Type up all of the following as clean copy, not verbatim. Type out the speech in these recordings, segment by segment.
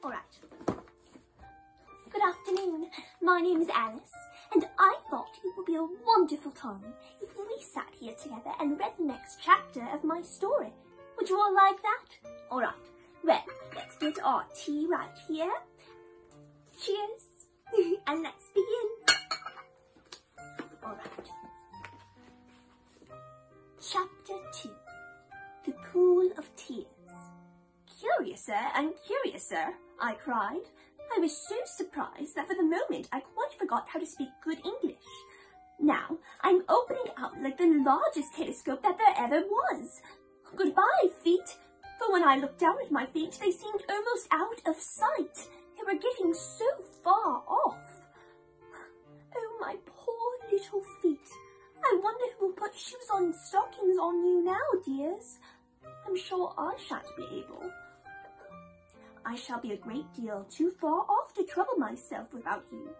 Alright. Good afternoon. My name is Alice, and I thought it would be a wonderful time if we sat here together and read the next chapter of my story. Would you all like that? Alright. Well, let's get our tea right here. Cheers. And let's begin. Alright. Chapter 2. The Pool of Tears. Curiouser and curiouser, I cried. I was so surprised that for the moment I quite forgot how to speak good English. Now I'm opening out like the largest telescope that there ever was. Goodbye, feet. For when I looked down at my feet, they seemed almost out of sight. They were getting so far off. Oh, my poor little feet. I wonder who will put shoes on stockings on you now, dears. I'm sure I shan't be able. I shall be a great deal too far off to trouble myself without you.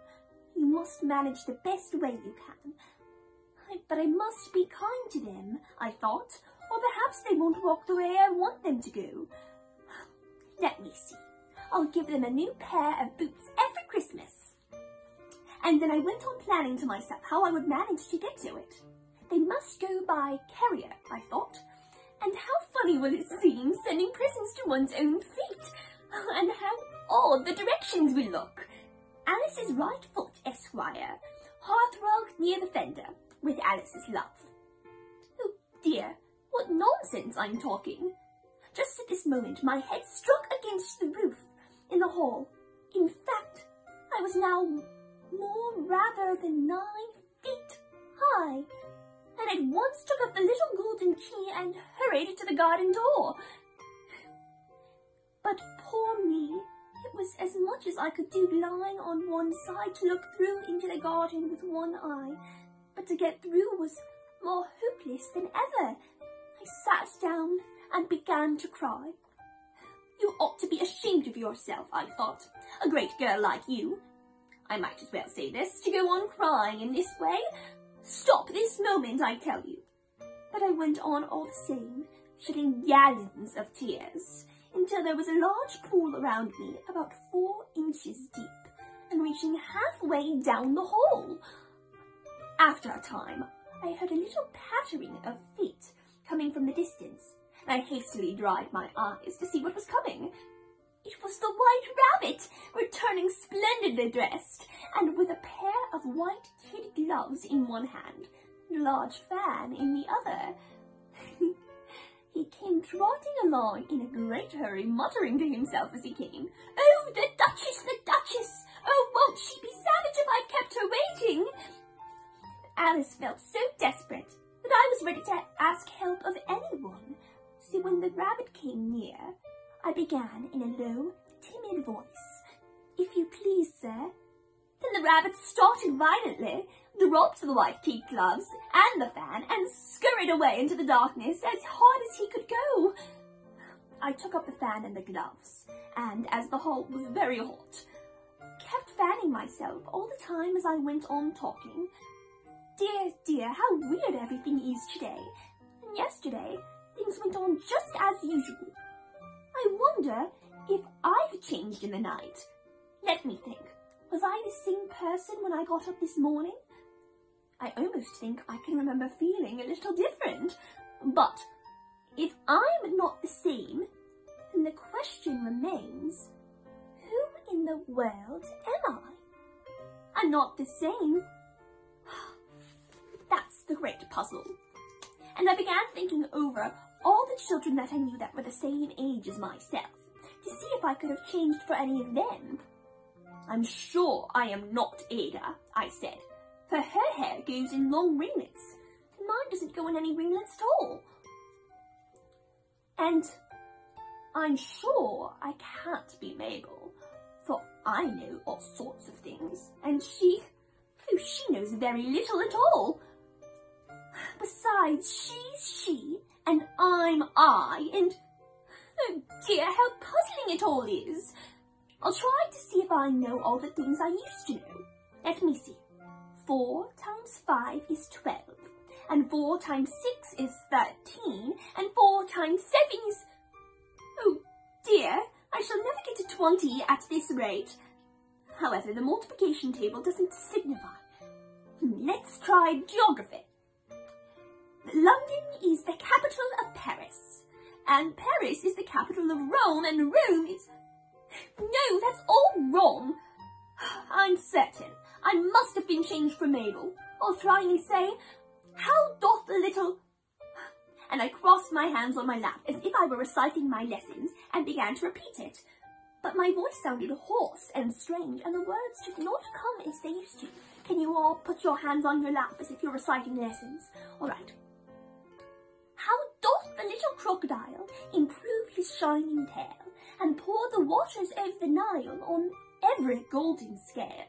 You must manage the best way you can. But I must be kind to them, I thought, or perhaps they won't walk the way I want them to go. Let me see. I'll give them a new pair of boots every Christmas. And then I went on planning to myself how I would manage to get to it. They must go by carrier, I thought. And how funny will it seem sending presents to one's own feet? And how odd the directions will look. Alice's right foot, Esquire. Hearthrug near the fender, with Alice's love. Oh dear, what nonsense I'm talking. Just at this moment my head struck against the roof in the hall. In fact, I was now more rather than 9 feet high, and at once took up the little golden key and hurried to the garden door. But poor me, it was as much as I could do lying on one side to look through into the garden with one eye, but to get through was more hopeless than ever. I sat down and began to cry. You ought to be ashamed of yourself, I thought, a great girl like you. I might as well say this, to go on crying in this way. Stop this moment, I tell you. But I went on all the same, shedding gallons of tears, until there was a large pool around me about 4 inches deep, and reaching halfway down the hole. After a time, I heard a little pattering of feet coming from the distance, and I hastily dried my eyes to see what was coming. It was the White Rabbit, returning splendidly dressed, and with a pair of white kid gloves in one hand, and a large fan in the other. He came trotting along in a great hurry, muttering to himself as he came, "Oh, the Duchess, the Duchess! Oh, won't she be savage if I've kept her waiting?" Alice felt so desperate that I was ready to ask help of anyone. So when the rabbit came near, I began in a low, timid voice, "If you please, sir." Then the rabbit started violently, dropped the white kid gloves and the fan, and scurried away into the darkness as hard as he could go. I took up the fan and the gloves, and as the hall was very hot, kept fanning myself all the time as I went on talking. Dear, dear, how weird everything is today. And yesterday, things went on just as usual. I wonder if I've changed in the night. Let me think. Was I the same person when I got up this morning? I almost think I can remember feeling a little different. But if I'm not the same, then the question remains, who in the world am I? I'm not the same. That's the great puzzle. And I began thinking over all the children that I knew that were the same age as myself, to see if I could have changed for any of them. I'm sure I am not Ada, I said, for her hair goes in long ringlets, and mine doesn't go in any ringlets at all. And I'm sure I can't be Mabel, for I know all sorts of things, and she knows very little at all. Besides, she's she, and I'm I, and oh dear, how puzzling it all is. I'll try to see if I know all the things I used to know. Let me see. 4 times 5 is 12, and 4 times 6 is 13, and 4 times 7 is... Oh dear, I shall never get to 20 at this rate. However, the multiplication table doesn't signify. Let's try geography. London is the capital of Paris, and Paris is the capital of Rome, and Rome is... No, that's all wrong. I'm certain I must have been changed from Mabel. I'll try and say, how doth the little... And I crossed my hands on my lap as if I were reciting my lessons and began to repeat it. But my voice sounded hoarse and strange, and the words did not come as they used to. Can you all put your hands on your lap as if you're reciting lessons? All right. How doth the little crocodile improve his shining tail and pour the waters of the Nile on every golden scale?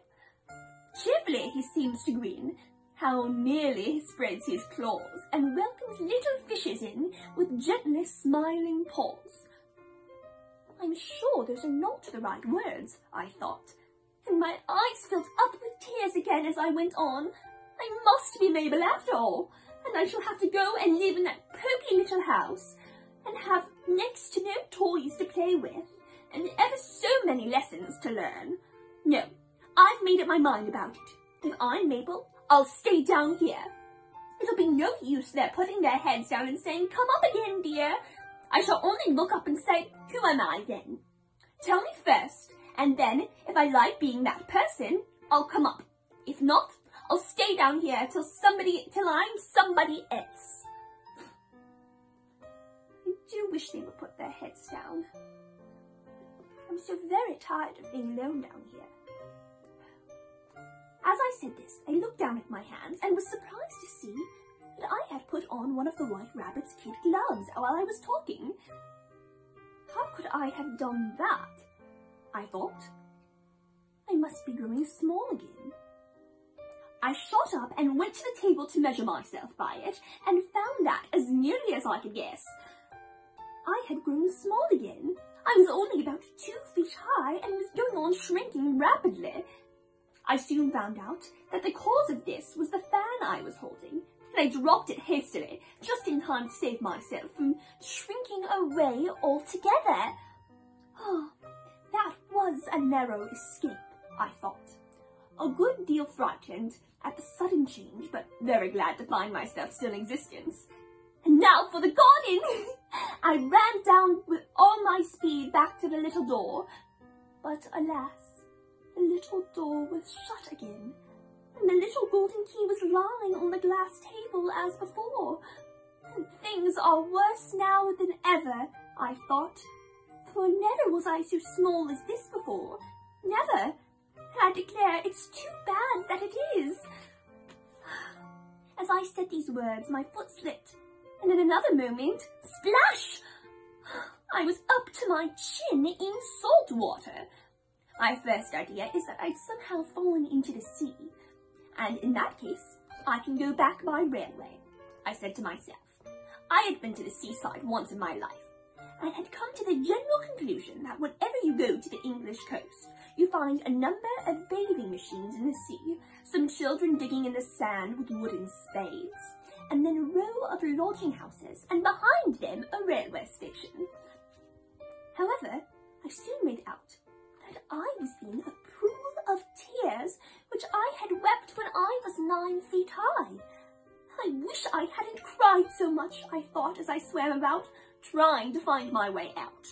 Cheerfully he seems to grin, how nearly he spreads his claws and welcomes little fishes in with gently smiling paws. I'm sure those are not the right words, I thought, and my eyes filled up with tears again as I went on. I must be Mabel after all, and I shall have to go and live in that poky little house, and have next to no toys to play with, and ever so many lessons to learn. No, I've made up my mind about it. If I'm Mabel, I'll stay down here. It'll be no use their putting their heads down and saying, come up again, dear. I shall only look up and say, who am I then? Tell me first, and then, if I like being that person, I'll come up. If not, I'll stay down here till I'm somebody else. I do wish they would put their heads down. I'm so very tired of being alone down here. As I said this, I looked down at my hands and was surprised to see that I had put on one of the White Rabbit's kid gloves while I was talking. How could I have done that? I thought. I must be growing small again. I shot up and went to the table to measure myself by it, and found that, as nearly as I could guess, I had grown small again. I was only about 2 feet high and was going on shrinking rapidly. I soon found out that the cause of this was the fan I was holding, and I dropped it hastily, just in time to save myself from shrinking away altogether. Oh, that was a narrow escape, I thought. A good deal frightened at the sudden change, but very glad to find myself still in existence. And now for the garden! I ran down with all my speed back to the little door, but alas, the little door was shut again, and the little golden key was lying on the glass table as before. And things are worse now than ever, I thought, for never was I so small as this before, never, and I declare it's too bad that it is. As I said these words, my foot slipped, and in another moment, splash! I was up to my chin in salt water. My first idea is that I'd somehow fallen into the sea, and in that case, I can go back by railway, I said to myself. I had been to the seaside once in my life, and had come to the general conclusion that whenever you go to the English coast, you find a number of bathing machines in the sea, some children digging in the sand with wooden spades, and then a row of lodging houses, and behind them a railway station. However, I soon made out that I was in a pool of tears which I had wept when I was 9 feet high. I wish I hadn't cried so much, I thought as I swam about, trying to find my way out.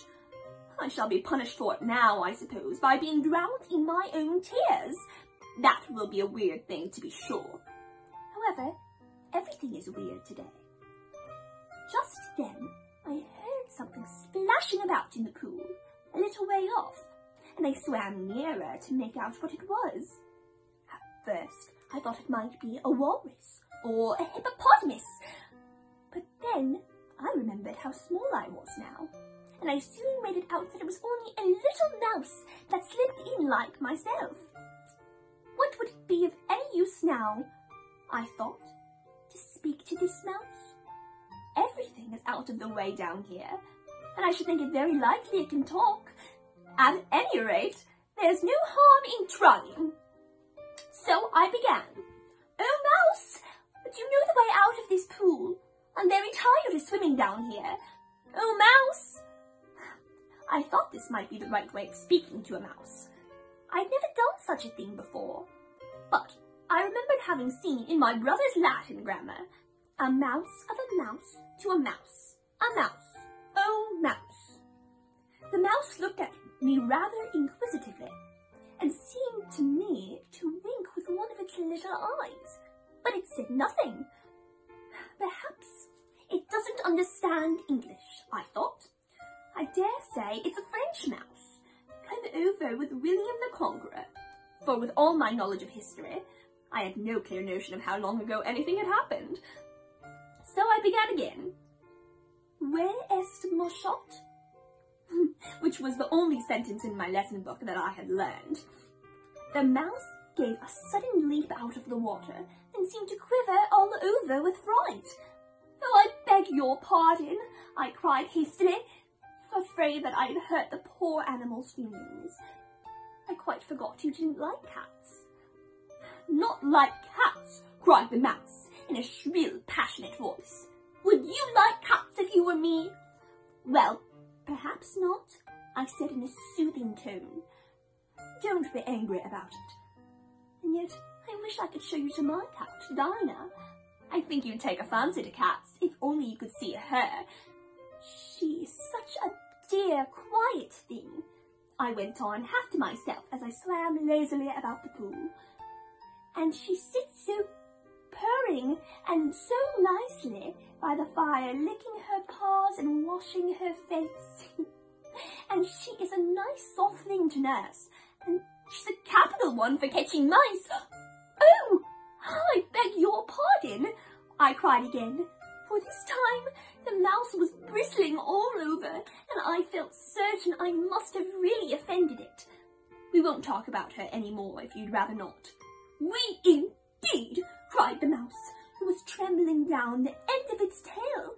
I shall be punished for it now, I suppose, by being drowned in my own tears. That will be a weird thing, to be sure. However, everything is weird today. Just then, I heard something splashing about in the pool, a little way off, and I swam nearer to make out what it was. At first, I thought it might be a walrus or a hippopotamus, but then I remembered how small I was now, and I soon made it out that it was only a little mouse that slipped in like myself. What would it be of any use now, I thought, to speak to this mouse? Everything is out of the way down here, and I should think it very likely it can talk. At any rate, there's no harm in trying. So I began. Oh, mouse, do you know the way out of this pool? I'm very tired of swimming down here. Oh, mouse. I thought this might be the right way of speaking to a mouse. I'd never done such a thing before, but I remembered having seen in my brother's Latin grammar, a mouse of a mouse to a mouse, oh mouse. The mouse looked at me rather inquisitively, and seemed to me to wink with one of its little eyes, but it said nothing. Perhaps it doesn't understand English, I thought. I dare say it's a French mouse, come over with William the Conqueror, for with all my knowledge of history, I had no clear notion of how long ago anything had happened. So I began again. Where est mon chat? Which was the only sentence in my lesson book that I had learned. The mouse gave a sudden leap out of the water and seemed to quiver all over with fright. "Oh, I beg your pardon," I cried hastily, afraid that I had hurt the poor animal's feelings. I quite forgot you didn't like cats. "Not like cats," cried the mouse in a shrill, passionate voice. "Would you like cats if you were me?" "Well, perhaps not," I said in a soothing tone. "Don't be angry about it. And yet, I wish I could show you to my cat, Dinah. I think you'd take a fancy to cats, if only you could see her. She is such a dear, quiet thing," I went on, half to myself as I swam lazily about the pool. "And she sits so purring and so nicely by the fire, licking her paws and washing her face. And she is a nice soft thing to nurse, and she's a capital one for catching mice." "Oh, I beg your pardon," I cried again, for this time the mouse was bristling all over, and I felt certain I must have really offended it. "We won't talk about her any more if you'd rather not." "We indeed," cried the mouse, who was trembling down the end of its tail,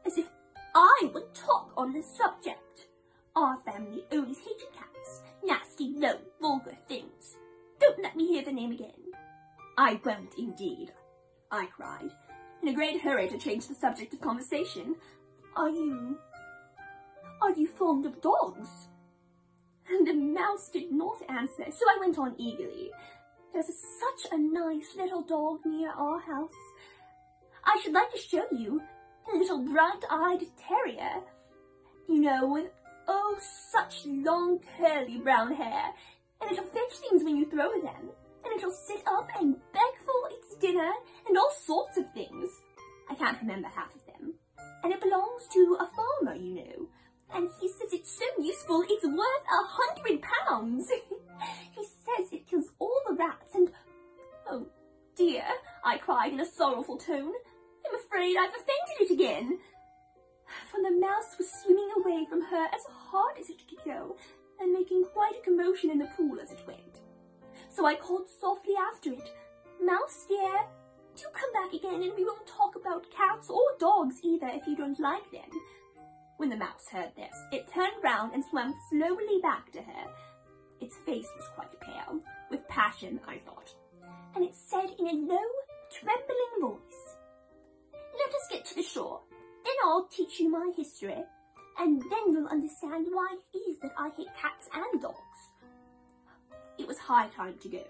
as if I would talk on the subject. "Our family always hated cats, nasty, low, vulgar things. Don't let me hear the name again." "I won't indeed," I cried, in a great hurry to change the subject of conversation. Are you fond of dogs?" And the mouse did not answer, so I went on eagerly. "There's such a nice little dog near our house. I should like to show you, a little bright-eyed terrier. You know, with, oh, such long curly brown hair, and it'll fetch things when you throw them, and it'll sit up and beg for its dinner, and all sorts of things. I can't remember half of them. And it belongs to a farmer, you know, and he says it's so useful it's worth £100. He says it kills all the rats and—" "Oh dear," I cried in a sorrowful tone, "I'm afraid I've offended it again." For the mouse was swimming away from her as hard as it could go, and making quite a commotion in the pool as it went. So I called softly after it, "Mouse dear, do come back again, and we won't talk about cats or dogs either if you don't like them." When the mouse heard this, it turned round and swam slowly back to her. Its face was quite pale, with passion, I thought, and it said in a low, trembling voice, "Let us get to the shore, then I'll teach you my history, and then you'll understand why it is that I hate cats and dogs." It was high time to go,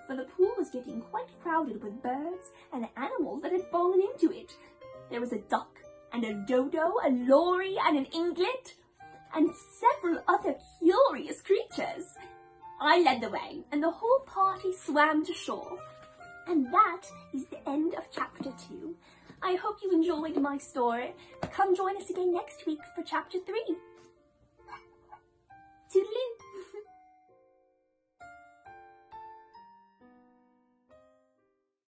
for the pool was getting quite crowded with birds and animals that had fallen into it. There was a duck, and a dodo, a lory, and an eaglet, and several other curious creatures. I led the way, and the whole party swam to shore. And that is the end of chapter 2. I hope you enjoyed my story. Come join us again next week for chapter 3.